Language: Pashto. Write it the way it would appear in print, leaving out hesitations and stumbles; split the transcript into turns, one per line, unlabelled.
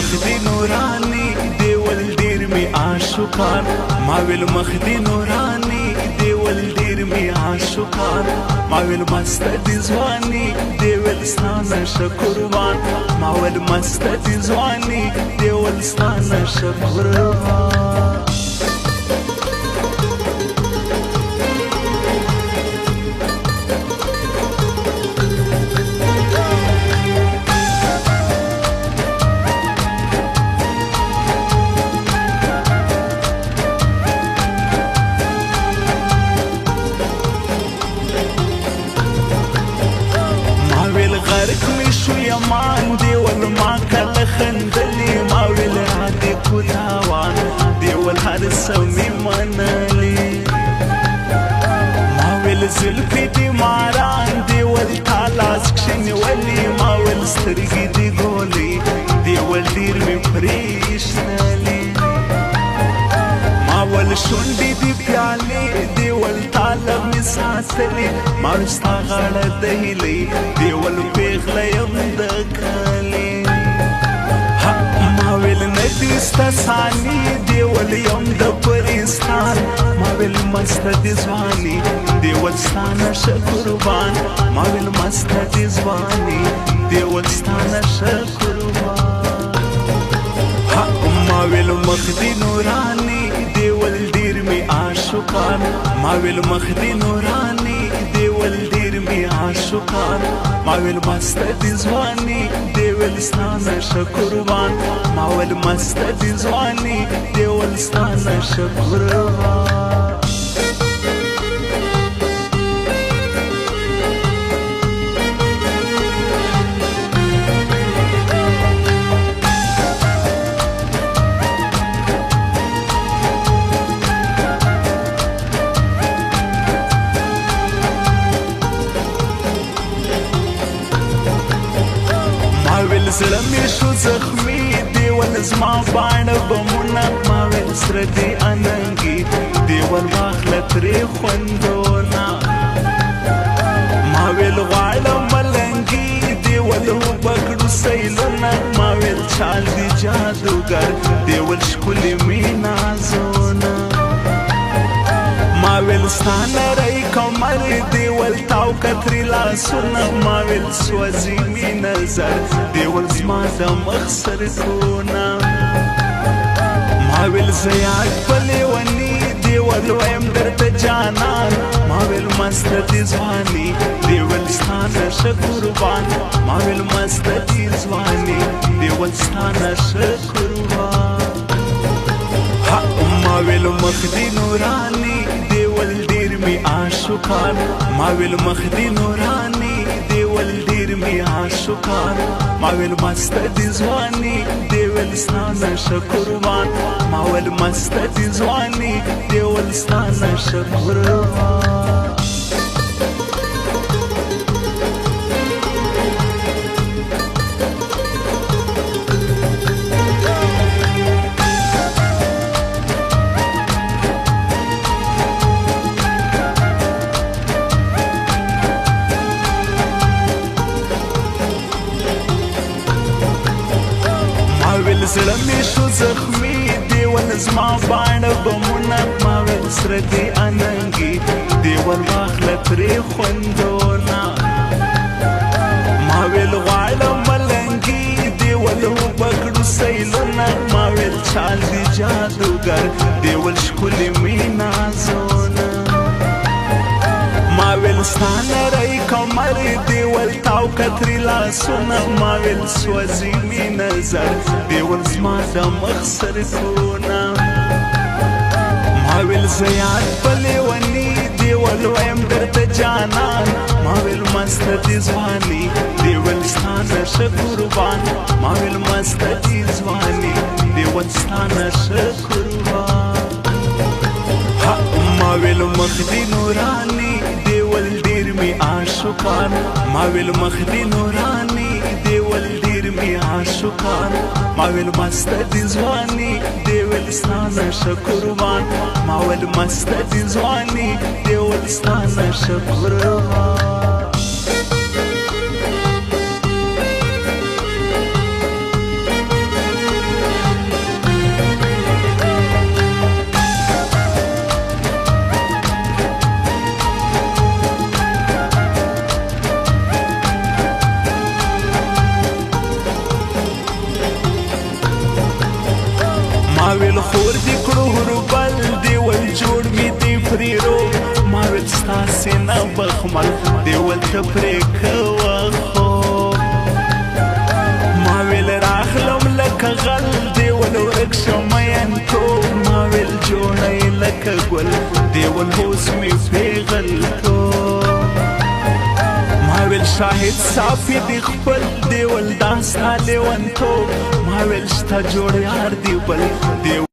مخدي نوراني دی ول ډیر می عاشقان ما ویل مخدي نوراني دی ول ډیر می عاشقان ما ویل مست دي ځواني دی ول ستانه شکربان ما ویل مست دي ځواني دی ول ستانه شکربان غرق می شو یمان دی ول ما کله خندلی ما ویل عادي کو تاوان دی ول هر سمي منلی ما ویل زلفی دی ماران دی ول تالاس کشنی ولی ما ویل سترګې دی ګولې دی ول ډیر می پریشنلی ما ول شونډې دی پیالې دی ول طالب می ساتلی ما ستا غاړه دهلی دی ول پیغله یم د کلی ما ویل ندی ستا ثاني دی ول یم د پرستان ما ویل مست دي ځواني دی ول ستانه شکربان ما ویل مست دي ځواني دی ول ستانه شکربان ما ویل مخدي نوراني دی ول ډیر می عاشقان ما ویل مخدي نوراني دی ول ډیر می عاشقان ما ویل مست دي ځواني دی ول ستانه شکربان ما ویل مست دي ځواني دی ول ستانه شکربان زړه مې شو زخمي دی ول زما باڼه بمونه ما ویل سره دی اننګي دی ول واخله ترې خوندونه ما ویل غواړه ملنګي دی ول وبکړو سیلونه ما ویل چال دی جادوګر دی ول ښکلې مې نازونه ما ویل ستانه رای کمر دی ول تاو کتری لاسونه ما ویل سوځي می نظر دی ول زما د مخ سرکونه ما ویل زیات پلیونی دی ول ویم درته جانان ما ویل مست دي ځواني دی ول ستانه شکربان ما ویل مست دي ځواني دی ول ستانه شکربان ما ویل مخدي نوراني دی ول ډیر می عاشقان ما ویل مخدي نوراني دی ول ډیر می عاشقان ما ویل مست دي ځواني دی ول ستانه شکربان ما ویل مست دي ځواني دی ول ستانه شکربان زړه مې شو زخمي دی ول زما باڼه بمونه ما ویل سره دی اننګي دی ول واخله ترې خوندونه ما ویل غواړه ملنګي دی ول وبکړو سیلونه ما ویل چال دی جادوګر دی ول ښکلې مې نازونه ما ویل ستانه رای کمر دی ول تاو کتری لاسونه ما ویل سوځي می نظر دی ول زما د مخ سرکونه ما ویل زیات پلیونی دی ول ویم درته جانان ما ویل مست دي ځواني دی ول ستانه شکربان ما ویل مست دي ځواني دی ول ستانه شکربان ما ویل مخدي نوراني دی ول ډیر می عاشقان ما ویل مخدي نوراني دی ول ډیر می عاشقان ما ویل مست دي ځواني دی ول ستانه شکربان ما ویل مست دي ځواني دی ول ستانه شکربان پخمل دیول ته پرې کوه خوب ما ویل راغلم لکه غل دیول ورک شم مینتوب ما ویل جوړی لکه ګل دیول اوس مې پیغلتوب ما ویل شاهد صافي دی خپل دیول دا ستا لیونتوب ما ویل شته جوړ یار دی بل